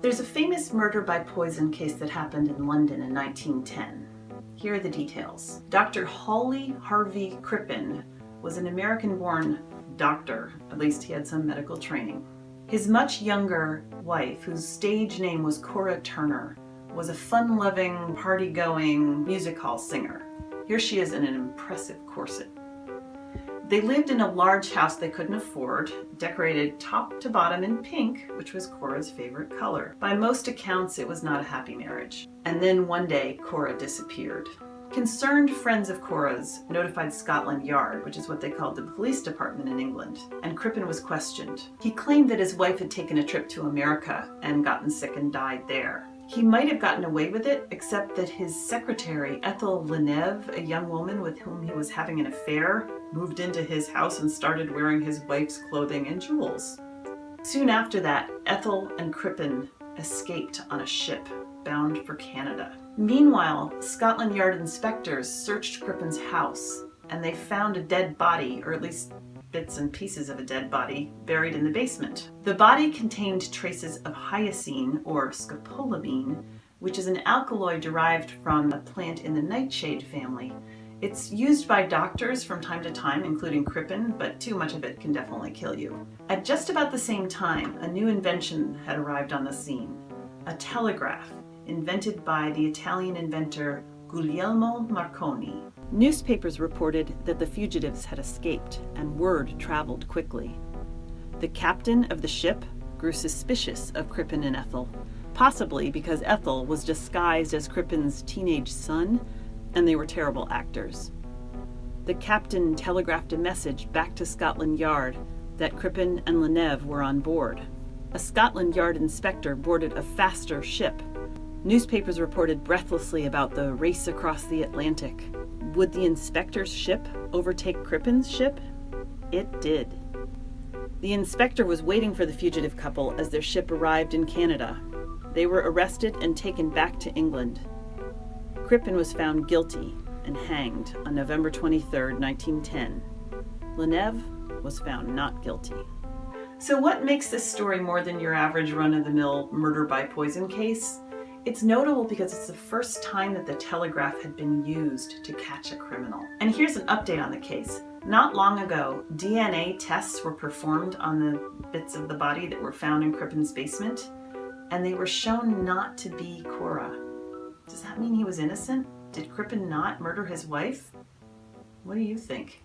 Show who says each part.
Speaker 1: There's a famous murder by poison case that happened in London in 1910. Here are the details. Dr. Hawley Harvey Crippen was an American-born doctor, at least he had some medical training. His much younger wife, whose stage name was Cora Turner, was a fun-loving, party-going music hall singer. Here she is in an impressive corset. They lived in a large house they couldn't afford, decorated top to bottom in pink, which was Cora's favorite color. By most accounts, it was not a happy marriage. And then one day, Cora disappeared. Concerned friends of Cora's notified Scotland Yard, which is what they called the police department in England, and Crippen was questioned. He claimed that his wife had taken a trip to America and gotten sick and died there. He might have gotten away with it, except that his secretary, Ethel Leneve, a young woman with whom he was having an affair, moved into his house and started wearing his wife's clothing and jewels. Soon after that, Ethel and Crippen escaped on a ship bound for Canada. Meanwhile, Scotland Yard inspectors searched Crippen's house, and they found a dead body, or at least bits and pieces of a dead body, buried in the basement. The body contained traces of hyoscine, or scopolamine, which is an alkaloid derived from a plant in the nightshade family. It's used by doctors from time to time, including Crippen, but too much of it can definitely kill you. At just about the same time, a new invention had arrived on the scene. A telegraph, invented by the Italian inventor Guglielmo Marconi. Newspapers reported that the fugitives had escaped, and word traveled quickly. The captain of the ship grew suspicious of Crippen and Ethel, possibly because Ethel was disguised as Crippen's teenage son, and they were terrible actors. The captain telegraphed a message back to Scotland Yard that Crippen and Leneve were on board. A Scotland Yard inspector boarded a faster ship. Newspapers reported breathlessly about the race across the Atlantic. Would the inspector's ship overtake Crippen's ship? It did. The inspector was waiting for the fugitive couple as their ship arrived in Canada. They were arrested and taken back to England. Crippen was found guilty and hanged on November 23, 1910. Leneve was found not guilty. So what makes this story more than your average run-of-the-mill murder by poison case? It's notable because it's the first time that the telegraph had been used to catch a criminal. And here's an update on the case. Not long ago, DNA tests were performed on the bits of the body that were found in Crippen's basement, and they were shown not to be Cora. Does that mean he was innocent? Did Crippen not murder his wife? What do you think?